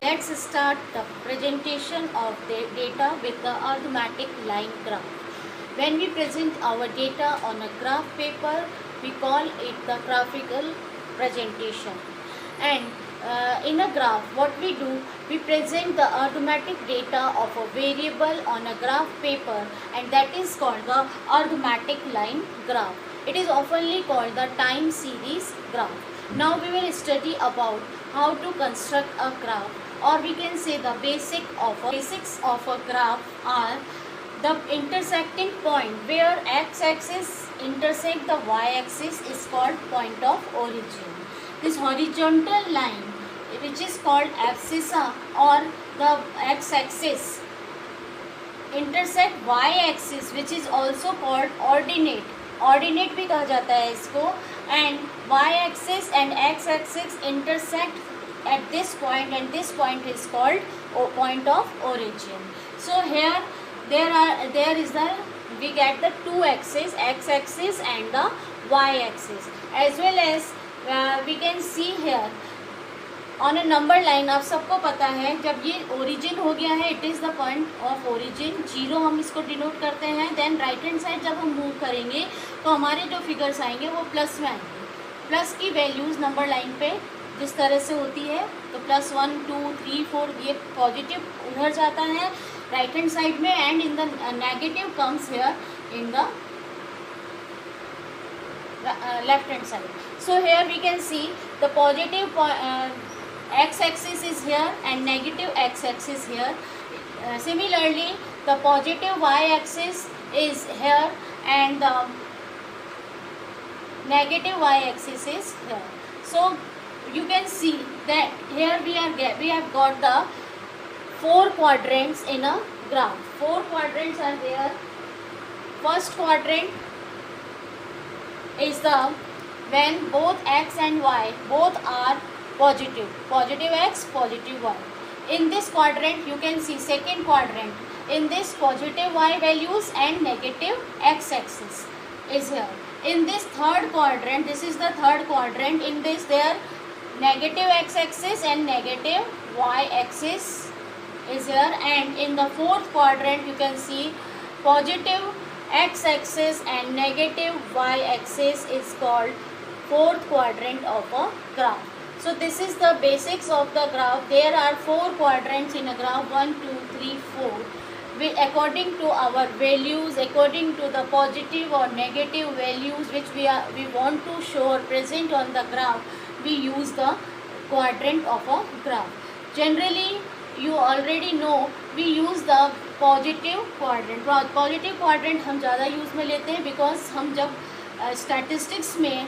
let's start the presentation of the data with the arithmetic line graph. When we present our data on a graph paper, we call it the graphical presentation. And in a graph, what we do, we present the arithmetic data of a variable on a graph paper, and that is called the arithmetic line graph. It is oftenly called the time series graph. Now we will study about how to construct a graph, or we can say the basics of a graph are the intersecting point where x-axis intersect the y-axis is called point of origin. This horizontal line, which is called abscissa, or the x-axis intersect y-axis, which is also called ordinate भी कहा जाता है इसको, and y-axis and x-axis intersect at this point, and this point is called point of origin. So here there is the, we get the two axes, x-axis and the y-axis, as well as we can see here on a number line. आप सबको पता है जब ये origin हो गया है, it is the point of origin, 0 हम इसको डिनोट करते हैं. देन राइट हैंड साइड जब हम मूव करेंगे तो हमारे जो फिगर्स आएंगे वो प्लस में आएंगे. प्लस की वैल्यूज़ नंबर लाइन पे जिस तरह से होती है, तो +1 2 3 4 ये पॉजिटिव उधर जाता है राइट हैंड साइड में, and in the negative comes here in the left hand side. So here we can see the positive x-axis is here and negative x-axis here. Similarly, the positive y-axis is here and the negative y-axis is here. So you can see that here we have got the 4 quadrants in a graph. 4 quadrants are there. First quadrant is the when both x and y both are positive x, positive y. In this quadrant you can see second quadrant, in this positive y values and negative x axis is here. In this third quadrant, this is the third quadrant, in this there negative x axis and negative y axis is here, and in the fourth quadrant you can see positive x-axis and negative y-axis is called fourth quadrant of a graph. So this is the basics of the graph. There are 4 quadrants in a graph, 1 2 3 4. We, according to our values, according to the positive or negative values which we want to show or present on the graph, we use the quadrant of a graph. Generally you already know we use the positive quadrant हम ज़्यादा use में लेते हैं, because हम जब statistics में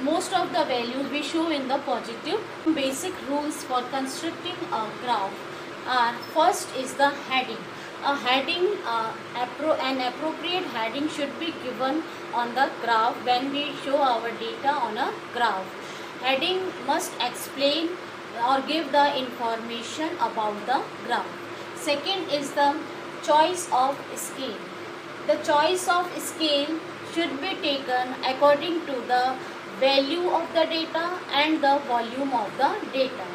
most of the values we show in the positive. Basic rules for constructing a graph are, first is the heading. A heading, an appropriate heading should be given on the graph when we show our data on a graph. Heading must explain or give the information about the graph. Second is the choice of scale. The choice of scale should be taken according to the value of the data and the volume of the data.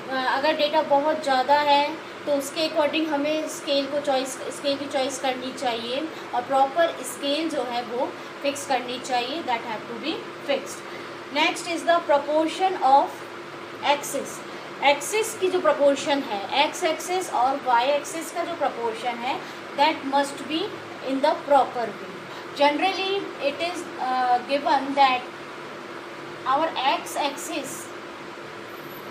अगर data बहुत ज़्यादा है तो उसके according हमें scale की choice करनी चाहिए, और प्रॉपर स्केल जो है वो फिक्स करनी चाहिए, that have to be fixed. Next is the proportion of axis. Axis की जो प्रपोर्शन है, एक्स एक्सिस और वाई एक्सिस का जो प्रपोर्शन है, that must be in the proper way. Generally it is given that our X axis,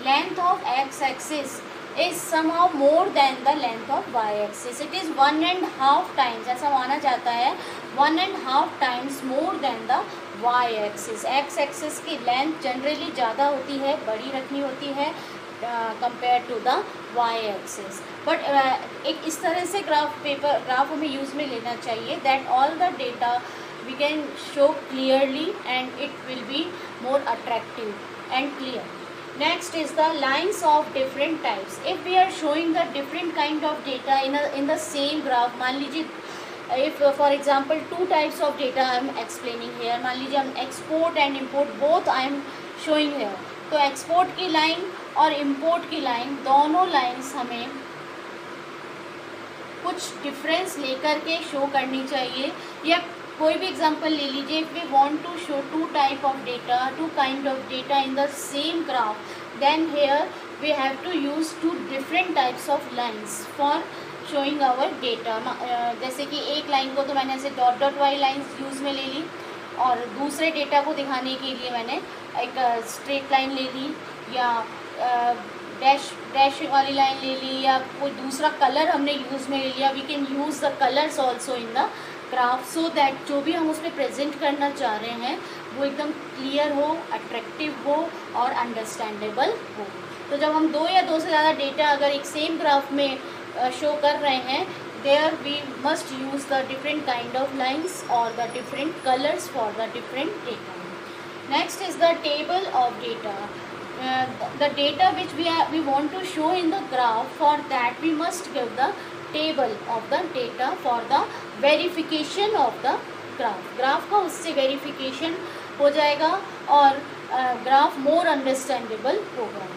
length of X axis is somehow more than the length of Y axis. It is 1.5 times, ऐसा माना जाता है 1.5 times more than the Y axis. X axis की length generally ज़्यादा होती है, बड़ी रखनी होती है compare to the Y axis. But एक इस तरह से ग्राफ हमें यूज़ में लेना चाहिए that all the data we can show clearly and it will be more attractive and clear. Next is the lines of different types. If we are showing the different kind of data in the same graph, मान लीजिए if for example 2 types of data I am explaining here, मान लीजिए हम export and import both I am showing here. तो export की line और import की line, दोनों लाइंस हमें कुछ डिफरेंस लेकर के शो करनी चाहिए। या कोई भी एग्जांपल ले लीजिए, if we want to show two type of data, two kind of data in the same graph, then here we have to use two different types of lines for showing our data. जैसे कि एक line को तो मैंने ऐसे dot dot वाली lines use में ले ली, और दूसरे डेटा को दिखाने के लिए मैंने एक स्ट्रेट लाइन ले ली, या डैश डैश वाली लाइन ले ली, या कोई दूसरा कलर हमने यूज़ में ले लिया। We can use the colours also in the graph so that जो भी हम उसमें प्रेजेंट करना चाह रहे हैं वो एकदम क्लियर हो, अट्रैक्टिव हो और अंडरस्टैंडेबल हो। तो जब हम दो या दो से ज़्यादा डेटा अगर एक सेम ग्राफ में शो कर रहे हैं, there we must use the different kind of lines or the different colors for the different data. Next is the table of data. The data which we want to show in the graph, for that we must give the table of the data for the verification of the graph. graph का उससे verification हो जाएगा और graph more understandable होगा।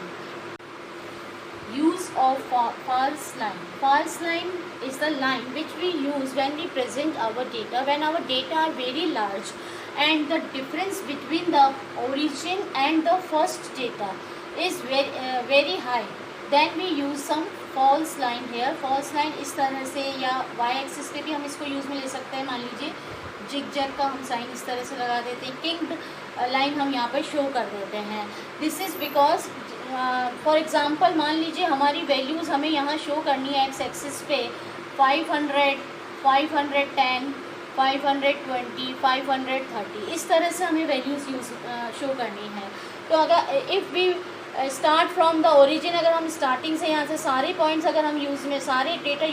Use of false line. False line is the line which we use when we present our data, when our data are very large and the difference between the origin and the first data is very high, then we use some false line here. false line इस तरह से, या y axis पे भी हम इसको use में ले सकते हैं। मान लीजिए जिग-जैग का हम साइन इस तरह से लगा देते हैं, किंग्ड लाइन हम यहाँ पर शो कर देते हैं। This is because for example मान लीजिए हमारी वैल्यूज़ हमें यहाँ शो करनी है एक्स एक्सिस पे 500, 510, 520, 530, इस तरह से हमें वैल्यूज़ शो करनी है। तो अगर if we start from the origin, अगर हम स्टार्टिंग से यहाँ से सारे पॉइंट्स अगर हम यूज़ में सारे डेटा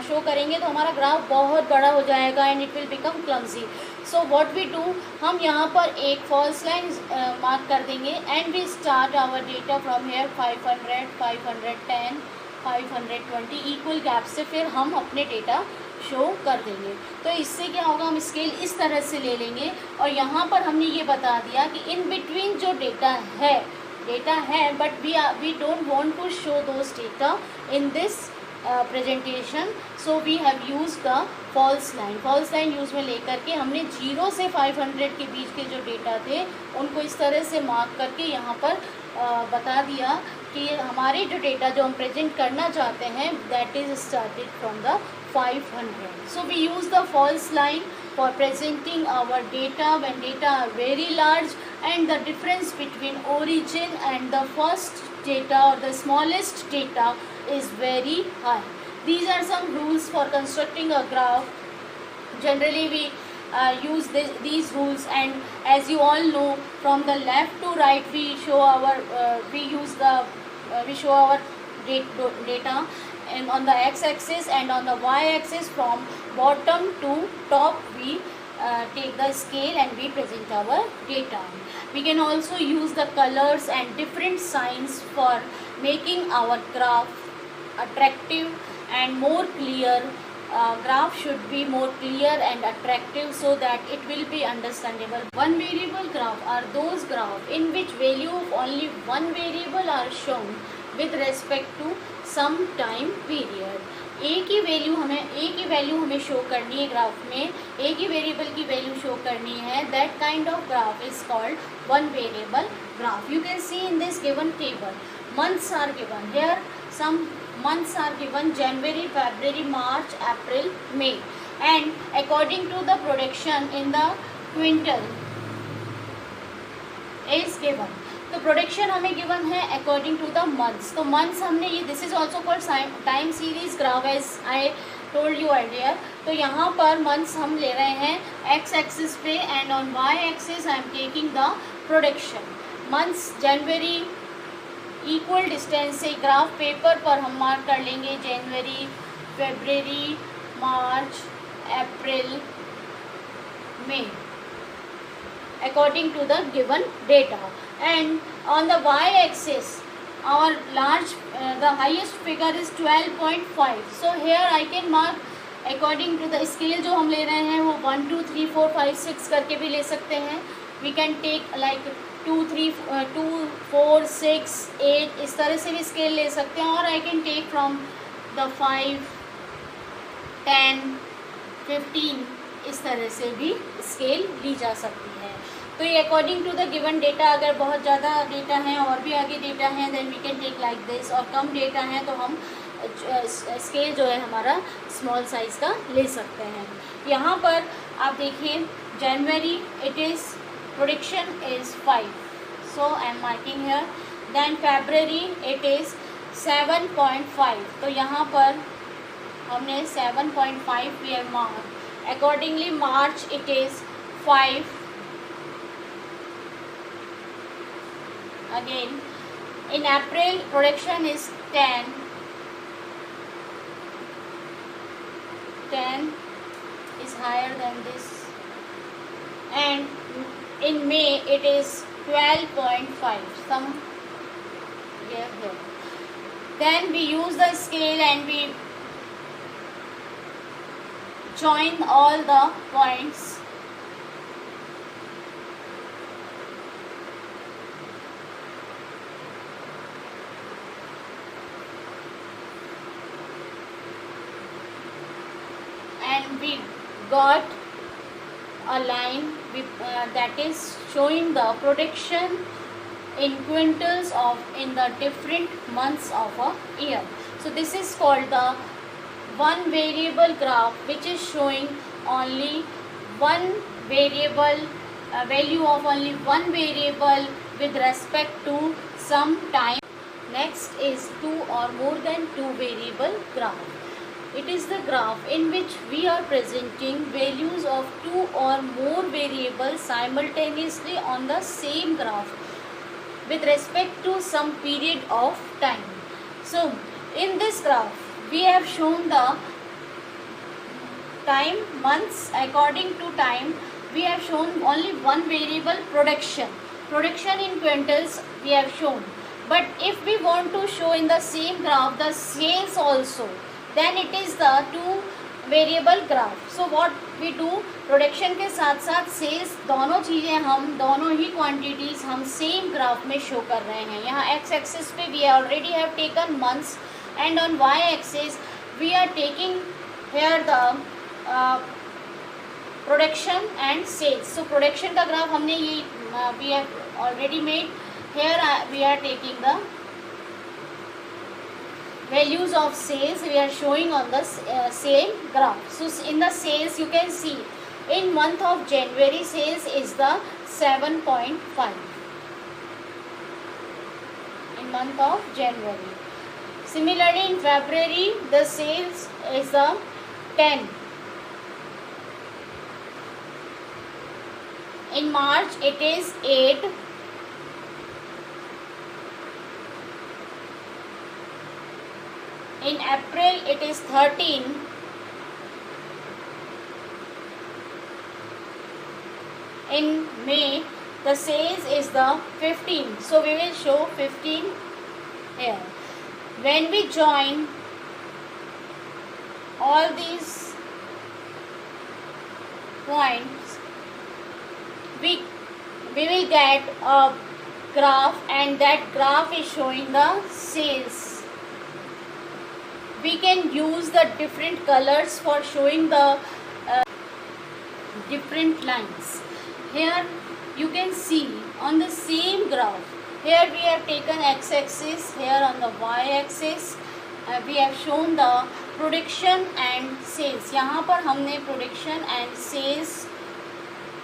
शो करेंगे तो हमारा ग्राफ बहुत बड़ा हो जाएगा and it will become clumsy. So what we do, हम यहाँ पर एक फॉल्स लाइन मार्क कर देंगे and we start our data from here 500, 510, 520 equal gap से फिर हम अपने डेटा शो कर देंगे। तो इससे क्या होगा, हम स्केल इस तरह से ले लेंगे और यहाँ पर हमने ये बता दिया कि इन बिटवीन जो डेटा है but we don't want to show those data in this presentation, so we have use the false line. False line use में लेकर के हमने 0 से 500 के बीच के जो डेटा थे उनको इस तरह से मार्क करके यहाँ पर बता दिया कि हमारे जो डेटा जो हम प्रेजेंट करना चाहते हैं that is started from the 500. So we use the false line for presenting our data when data are very large and the difference between origin and the first data or the smallest data is very high. These are some rules for constructing a graph. Generally we use these rules, and as you all know, from the left to right we show our data and on the x-axis, and on the y-axis from bottom to top we take the scale and we present our data. We can also use the colors and different signs for making our graph attractive and more clear. Graph should be more clear and attractive so that it will be understandable. One variable graph are those graphs in which value of only one variable are shown with respect to some time period. एक ही value हमें show करनी है graph में, एक ही variable की value show करनी है। That kind of graph is called one variable graph. You can see in this given table months are given here, some months are given January, February, March, April, May, and according to the production in the quintal is given. तो production हमें given है according to the months. तो months हमने ये, this is also called time series graph as I told you earlier. तो यहाँ पर months हम ले रहे हैं एक्स एक्सिस पे and on Y axis I am taking the production. Months January equal distance से ग्राफ पेपर पर हम मार्क कर लेंगे जनवरी, February, March, April, may according to the given data. And on the y-axis our large the highest figure is 12.5. so here I can mark according to the scale जो हम ले रहे हैं वो 1 2 3 4 5 6 करके भी ले सकते हैं। we can take like 2 4 6 8 इस तरह से भी स्केल ले सकते हैं, और I can take from the 5 10 15 इस तरह से भी स्केल ली जा सकती है। तो ये according to the given data, अगर बहुत ज़्यादा डेटा है और भी आगे डेटा है then we can take like this, और कम डेटा है तो हम स्केल जो है हमारा स्मॉल साइज़ का ले सकते हैं। यहाँ पर आप देखिए January it is production is 5, so I am marking here. Then February it is 7.5, तो यहाँ पर हमने 7.5 we have mark. Accordingly March it is 5, again in April production is 10 is higher than this, and in May it is 12.5, some here. Then we use the scale and we join all the points. And we got a line that is showing the production in quintals in the different months of a year. So this is called the one variable graph, which is showing only one variable, value of only one variable with respect to some time. Next is two or more than two variable graph. It is the graph in which we are presenting values of two or more variables simultaneously on the same graph with respect to some period of time. So in this graph we have shown the time, months. According to time we have shown only one variable, production in quintals we have shown. But if we want to show in the same graph the sales also, then it is the two variable graph. So what we do, production के साथ साथ sales दोनों चीज़ें हम दोनों ही quantities हम same graph में शो कर रहे हैं। यहाँ एक्स एक्सिस पे we already have taken months and on Y axis we are taking here the production and sales. So production का ग्राफ हमने ये we have already made, here we are taking the values of sales we are showing on the same graph. So in the sales you can see in month of January sales is the 7.5 in month of January. Similarly in February the sales is the 10. In March it is 8. In April it is 13. In May the sales is the 15. So we will show 15 here. When we join all these points, we will get a graph, and that graph is showing the sales. We can use the different colors for showing the different lines. Here you can see on the same graph, here we have taken x-axis, here on the y-axis we have shown the production and sales. यहाँ पर हमने production and sales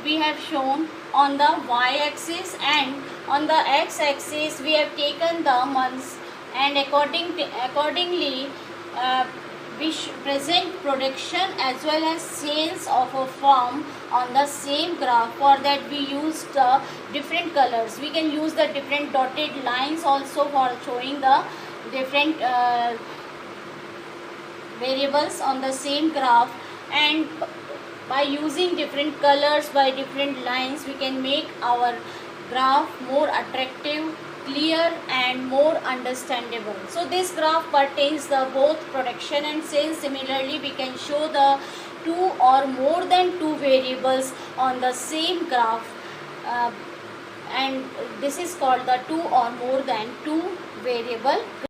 we have shown on the y-axis, and on the x-axis we have taken the months, and accordingly we present production as well as sales of a firm on the same graph. For that we use the different colors. We can use the different dotted lines also for showing the different variables on the same graph, and by using different colors, by different lines, we can make our graph more attractive, clear and more understandable. So this graph pertains the both production and sales. Similarly we can show the two or more than two variables on the same graph and this is called the two or more than two variable